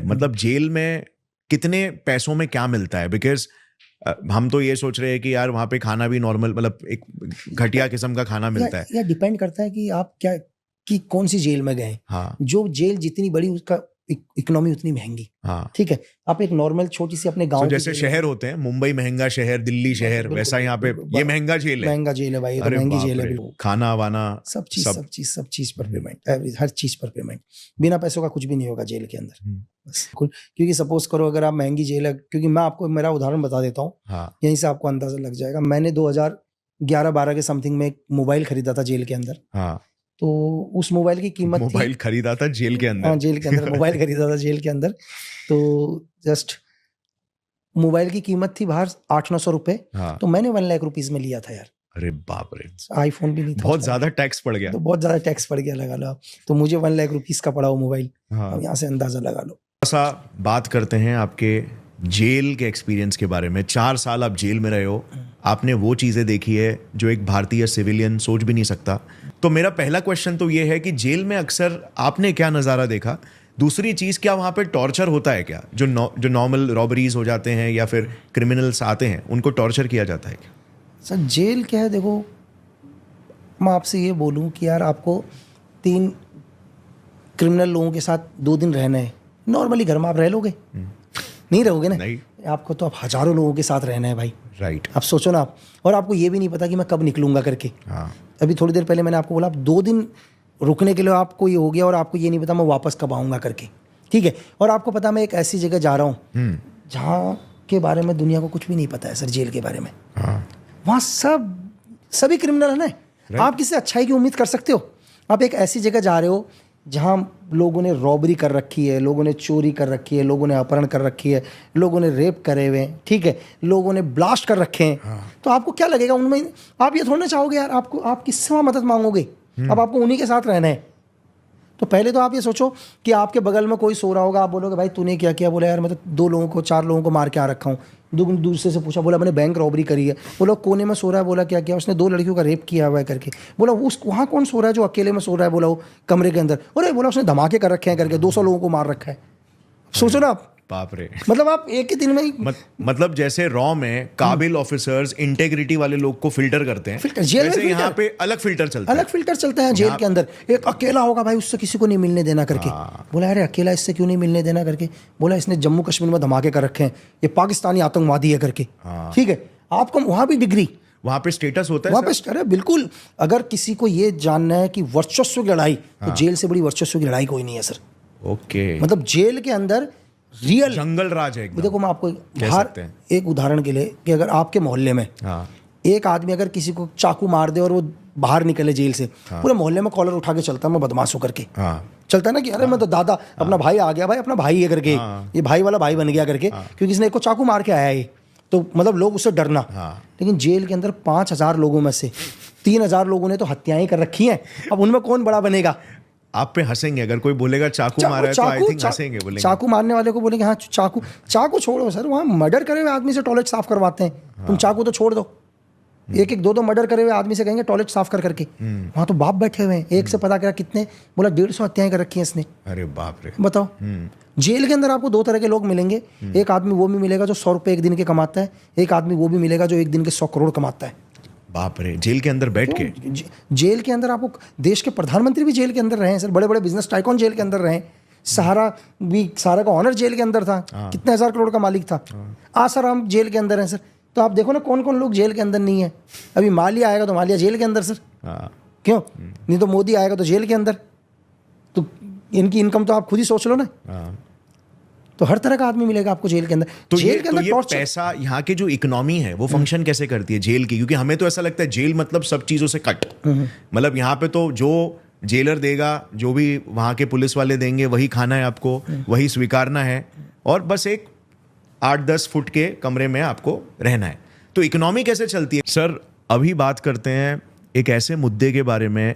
मतलब जेल में कितने पैसों में क्या मिलता है? बिकॉज हम तो ये सोच रहे हैं कि यार वहाँ पे खाना भी नॉर्मल, मतलब एक घटिया किस्म का खाना मिलता है। या डिपेंड करता है कि आप क्या, कि कौन सी जेल में गए। हाँ जो जेल जितनी बड़ी उसका इकोनॉमी उतनी महंगी। हाँ। ठीक है, आप एक नॉर्मल छोटी सी अपने गांव जैसे शहर होते हैं, मुंबई महंगा शहर, दिल्ली शहर, वैसा यहाँ पे ये महंगा जेल है। महंगा जेल है भाई, ये तो महंगी जेल है बिल्कुल। खाना वाना सब चीज पर पेमेंट, हर चीज पर पेमेंट, बिना पैसों का कुछ भी नहीं होगा जेल के अंदर। बस क्योंकि सपोज करो अगर आप महंगी जेल है, क्योंकि मैं आपको मेरा उदाहरण बता देता हूँ, हाँ। यहीं से आपको अंदाजा लग जाएगा। मैंने 2011-12 के समथिंग में एक मोबाइल खरीदा था जेल के अंदर। हाँ। तो उस मोबाइल की कीमत मोबाइल खरीदा था जेल के अंदर? हाँ, जेल के अंदर मोबाइल खरीदा था जेल के अंदर। तो जस्ट मोबाइल की कीमत थी बाहर 800-900 रुपए। हाँ। तो मैंने 1 लाख रुपीज में लिया था यार। अरे बाप रे, आईफोन भी नहीं था, बहुत ज्यादा टैक्स पड़ गया। तो बहुत ज्यादा टैक्स पड़ गया, लगा लो आप। तो मुझे 1 लाख रुपीज का पड़ा वो मोबाइल। हाँ। अब यहाँ से अंदाजा लगा लो। सा बात करते हैं आपके जेल के एक्सपीरियंस के बारे में। 4 साल आप जेल में रहे हो, आपने वो चीजें देखी है जो एक भारतीय सिविलियन सोच भी नहीं सकता। तो मेरा पहला क्वेश्चन तो ये है कि जेल में अक्सर आपने क्या नज़ारा देखा? दूसरी चीज़, क्या वहाँ पे टॉर्चर होता है क्या? जो नॉर्मल रॉबरीज हो जाते हैं या फिर क्रिमिनल्स आते हैं, उनको टॉर्चर किया जाता है क्या? सर जेल क्या है, देखो मैं आपसे ये बोलूँ कि यार आपको 3 क्रिमिनल लोगों के साथ 2 दिन रहना है, नॉर्मली घर में आप रह लोगे? नहीं रहोगे ना। नहीं। आपको तो आप हजारों लोगों के साथ रहना है भाई। राइट। आप सोचो ना आप, और आपको ये भी नहीं पता कि मैं कब निकलूंगा करके। हाँ। अभी थोड़ी देर पहले मैंने आपको बोला, आप 2 दिन रुकने के लिए आपको ये हो गया, और आपको ये नहीं पता मैं वापस कब आऊँगा करके। ठीक है, और आपको पता मैं एक ऐसी जगह जा रहा हूँ जहाँ के बारे में दुनिया को कुछ भी नहीं पता है सर, जेल के बारे में। हाँ। वहाँ सभी क्रिमिनल है ना। आप किसी अच्छाई की उम्मीद कर सकते हो? आप एक ऐसी जगह जा रहे हो जहाँ लोगों ने रॉबरी कर रखी है, लोगों ने चोरी कर रखी है, लोगों ने अपहरण कर रखी है, लोगों ने रेप करे हुए हैं, ठीक है, लोगों ने ब्लास्ट कर रखे हैं। हाँ। तो आपको क्या लगेगा उनमें? आप ये थोड़ा ना चाहोगे यार, आप किससे वहाँ मदद मांगोगे? अब आपको उन्हीं के साथ रहना है। तो पहले तो आप ये सोचो कि आपके बगल में कोई सो रहा होगा, आप बोलोगे भाई तूने क्या किया? बोला यार मैं तो 2 लोगों को 4 लोगों को मार के आ रखा हूँ। दूसरे से पूछा, बोला मैंने बैंक रॉबरी करी है। बोला कोने में सो रहा है। बोला क्या किया? उसने 2 लड़कियों का रेप किया हुआ है करके। बोला उस वहाँ कौन सो रहा है जो अकेले में सो रहा है? बोला वो कमरे के अंदर। अरे बोला उसने धमाके कर रखे हैं करके, 200 लोगों को मार रखा है। सोचो ना आप, बाप रे। मतलब आप एक ही दिन में ही मतलब जैसे रॉ में काबिल ऑफिसर्स इंटेग्रिटी वाले लोग को फिल्टर करते हैं, जेल में यहाँ पे अलग फिल्टर चलता है। अलग फिल्टर चलता है जेल के अंदर। एक अकेला होगा भाई, उससे किसी को नहीं मिलने देना करके। बोला अरे अकेला इससे क्यों नहीं मिलने देना करके? बोला इसने जम्मू कश्मीर में धमाके कर रखे हैं, ये पाकिस्तानी आतंकवादी है करके। ठीक है, आपको वहां भी डिग्री, वहां पे स्टेटस होता है। वहां पे अरे बिल्कुल, अगर किसी को ये जानना है कि वर्चस्व की लड़ाई, तो जेल से बड़ी वर्चस्व की लड़ाई कोई नहीं है सर। ओके, मतलब जेल के अंदर रियल जंगल राज है। देखो मैं आपको बाहर एक उदाहरण के लिए, कि अगर आपके मोहल्ले में एक आदमी अगर किसी को चाकू मार दे और वो बाहर निकले जेल से, पूरे मोहल्ले में कॉलर उठा के चलता है, मैं बदमाश हूं करके। चलता है ना कि अरे मैं तो दादा अपना भाई आ गया, भाई अपना भाई है करके, ये भाई वाला भाई बन गया करके, क्योंकि इसने एक को चाकू मार के आया है। तो मतलब लोग उससे डरना। लेकिन जेल के अंदर 5000 लोगों में से 3000 लोगों ने तो हत्याएं कर रखी हैं। अब उनमें कौन बड़ा बनेगा? आप पे हंसेंगे अगर कोई बोलेगा चाकू मारा है, तो आई थिंक हंसेंगे, बोलेंगे। चाकू मारने वाले को बोलेंगे हाँ चाकू छोड़ो सर, वहाँ मर्डर करे हुए आदमी से टॉयलेट साफ करवाते हैं। तुम चाकू तो छोड़ दो। 1-1, 2-2 मर्डर करे हुए आदमी से कहेंगे टॉयलेट साफ करके। वहाँ तो बाप बैठे हुए हैं। एक से पता करा कितने, बोला 150 हत्याएं कर रखी हैं इसने। अरे बाप रे, बताओ। जेल के अंदर आपको 2 तरह के लोग मिलेंगे। एक आदमी वो भी मिलेगा जो 100 रुपए एक दिन के कमाता है, एक आदमी वो भी मिलेगा जो एक दिन के 100 करोड़ कमाता है। बाप रे, जेल के अंदर बैठ के? जेल के अंदर आपको देश के प्रधानमंत्री भी जेल के अंदर रहे हैं सर, बड़े बड़े बिजनेस टाइकॉन जेल के अंदर रहे। सहारा का ऑनर जेल के अंदर था, कितने 1000 करोड़ का मालिक था। आसाराम जेल के अंदर है सर। तो आप देखो ना कौन कौन लोग जेल के अंदर नहीं है। अभी मालिया आएगा तो मालिया जेल के अंदर सर। क्यों नहीं? तो मोदी आएगा तो जेल के अंदर। तो इनकी इनकम तो आप खुद ही सोच लो ना। तो हर तरह का आदमी मिलेगा आपको जेल के अंदर। तो जेल के अंदर ये पैसा, यहाँ के जो इकोनॉमी है वो फंक्शन कैसे करती है जेल की? क्योंकि हमें तो ऐसा लगता है जेल मतलब सब चीज़ों से कट। मतलब यहाँ पे तो जो जेलर देगा, जो भी वहाँ के पुलिस वाले देंगे, वही खाना है आपको, वही स्वीकारना है, और बस एक 8-10 फुट के कमरे में आपको रहना है। तो इकोनॉमी कैसे चलती है? सर अभी बात करते हैं एक ऐसे मुद्दे के बारे में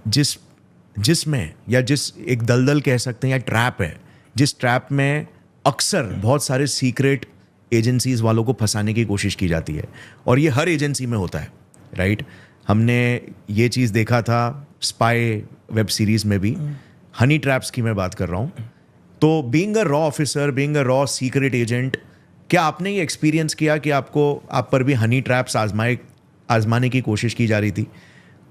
जिसमें या जिस एक दलदल कह सकते हैं या ट्रैप है, जिस ट्रैप में अक्सर बहुत सारे सीक्रेट एजेंसीज वालों को फंसाने की कोशिश की जाती है, और ये हर एजेंसी में होता है, राइट? हमने ये चीज़ देखा था स्पाई वेब सीरीज़ में भी। हनी ट्रैप्स की मैं बात कर रहा हूँ। तो being a raw officer, being a raw secret agent, क्या आपने ये एक्सपीरियंस किया कि आप पर भी हनी ट्रैप्स आजमाने की कोशिश की जा रही थी?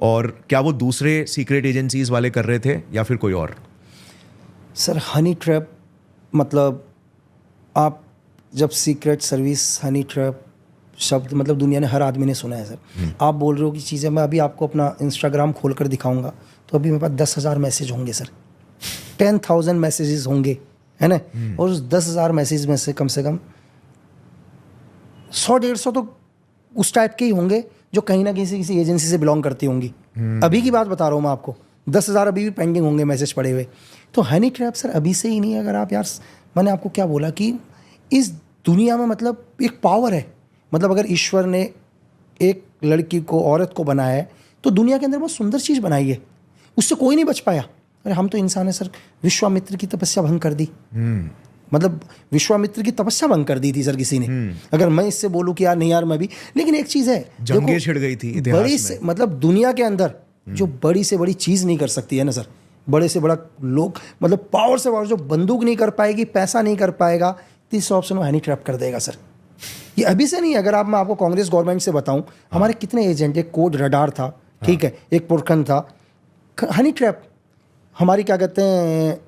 और क्या वो दूसरे सीक्रेट एजेंसीज वाले कर रहे थे या फिर कोई और? सर हनी ट्रैप मतलब आप जब सीक्रेट सर्विस हनी ट्रैप शब्द मतलब दुनिया ने हर आदमी ने सुना है सर। आप बोल रहे हो कि चीज़ें मैं अभी आपको अपना इंस्टाग्राम खोल कर दिखाऊंगा तो अभी मेरे पास 10,000 मैसेज होंगे सर, 10,000 मैसेजेस होंगे, है ना। और उस 10,000 मैसेज में से कम 100-150 तो उस टाइप के ही होंगे जो कहीं ना कहीं से किसी एजेंसी से बिलोंग करती होंगी। अभी की बात बता रहा हूँ मैं आपको, 10,000 अभी भी पेंडिंग होंगे मैसेज पड़े हुए। तो हनी ट्रैप सर अभी से ही नहीं, अगर आप यार, मैंने आपको क्या बोला कि इस दुनिया में मतलब एक पावर है। मतलब अगर ईश्वर ने एक लड़की को, औरत को बनाया है तो दुनिया के अंदर बहुत सुंदर चीज़ बनाई है, उससे कोई नहीं बच पाया। अरे हम तो इंसान है सर, विश्वामित्र की तपस्या भंग कर दी। मतलब विश्वामित्र की तपस्या भंग कर दी थी सर किसी ने। अगर मैं इससे बोलूं कि यार नहीं यार मैं भी, लेकिन एक चीज़ है, जंगें छिड़ गई थी इतिहास बड़ी में। से मतलब दुनिया के अंदर जो बड़ी से बड़ी चीज़ नहीं कर सकती है ना सर, बड़े से बड़ा लोग मतलब पावर से पावर जो बंदूक नहीं कर पाएगी, पैसा नहीं कर पाएगा, तीसरा ऑप्शन वो हनी ट्रैप कर देगा सर। ये अभी से नहीं, अगर मैं आपको कांग्रेस गवर्नमेंट से बताऊं, हमारे कितने एजेंट, एक कोड रडार था, ठीक है, एक पुरखन था, हनी ट्रैप हमारी क्या कहते हैं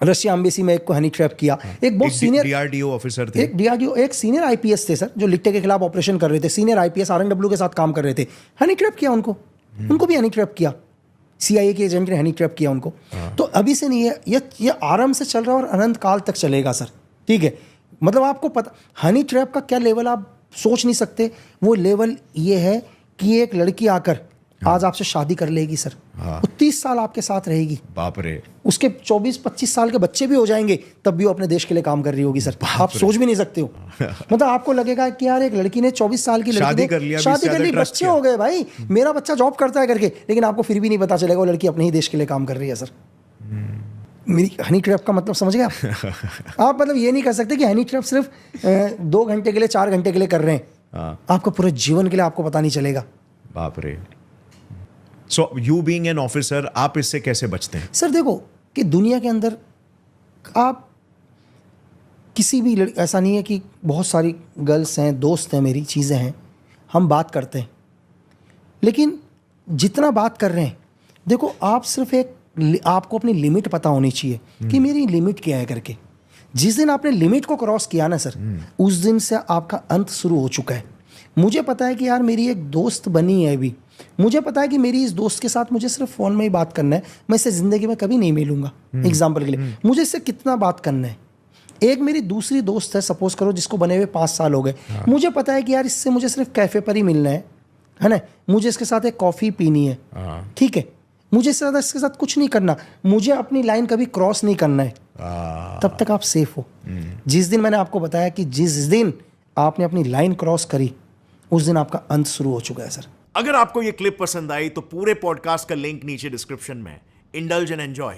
रशिया एम्बेसी में एक को हनी ट्रैप किया। एक बहुत सीनियर डीआरडीओ ऑफिसर थे, एक सीनियर आईपीएस थे सर जो लिट्टे के खिलाफ ऑपरेशन कर रहे थे, सीनियर आईपीएस आरएनडब्ल्यू के साथ काम कर रहे थे, हनी ट्रैप किया उनको भी हनी ट्रैप किया, सीआईए के एजेंट ने हनी ट्रैप किया उनको। तो अभी से नहीं है, ये आराम से चल रहा है और अनंत काल तक चलेगा सर, ठीक है। मतलब आपको पता हनी ट्रैप का क्या लेवल आप सोच नहीं सकते। वो लेवल ये है कि एक लड़की आकर आज आपसे शादी कर लेगी सर, वो 30 साल आपके साथ रहेगी, बाप रे, उसके 24-25 साल के बच्चे भी हो जाएंगे तब भी वो अपने देश के लिए काम कर रही होगी सर। आप सोच भी नहीं सकते हो। मतलब आपको लगेगा कि यार एक लड़की ने 24 साल की शादी कर लिया, शादी कर ली, बच्चे हो गए, भाई मेरा बच्चा जॉब करता है करके, लेकिन आपको फिर भी नहीं पता चलेगा वो लड़की अपने ही देश के लिए काम कर रही है सर। मेरी हनी ट्रैप का मतलब समझ गए आप मतलब ये नहीं कर सकते कि हनी ट्रैप सिर्फ 2 घंटे के लिए, 4 घंटे के लिए कर रहे हैं, आपको पूरे जीवन के लिए आपको पता नहीं चलेगा। बाप रे। So you being an officer, आप इससे कैसे बचते हैं? सर देखो कि दुनिया के अंदर आप किसी भी ऐसा नहीं है कि बहुत सारी गर्ल्स हैं, दोस्त हैं, मेरी चीज़ें हैं, हम बात करते हैं, लेकिन जितना बात कर रहे हैं, देखो आप सिर्फ आपको अपनी लिमिट पता होनी चाहिए कि मेरी लिमिट क्या है करके। जिस दिन आपने लिमिट को क्रॉस किया ना सर, उस दिन से आपका अंत शुरू हो चुका है। मुझे पता है कि यार मेरी एक दोस्त बनी है अभी, मुझे पता है कि मेरी इस दोस्त के साथ मुझे सिर्फ फ़ोन में ही बात करना है, मैं इससे ज़िंदगी में कभी नहीं मिलूंगा। एग्जाम्पल के लिए मुझे इससे कितना बात करना है। एक मेरी दूसरी दोस्त है, सपोज करो, जिसको बने हुए 5 साल हो गए, मुझे पता है कि यार इससे मुझे सिर्फ कैफ़े पर ही मिलना है ना, मुझे इसके साथ एक कॉफ़ी पीनी है, ठीक है, मुझे इससे ज़्यादा इसके साथ कुछ नहीं करना, मुझे अपनी लाइन कभी क्रॉस नहीं करना है, तब तक आप सेफ हो। जिस दिन मैंने आपको बताया कि जिस दिन आपने अपनी लाइन क्रॉस करी, उस दिन आपका अंत शुरू हो चुका है सर। अगर आपको ये क्लिप पसंद आई तो पूरे पॉडकास्ट का लिंक नीचे डिस्क्रिप्शन में है। Indulge and enjoy.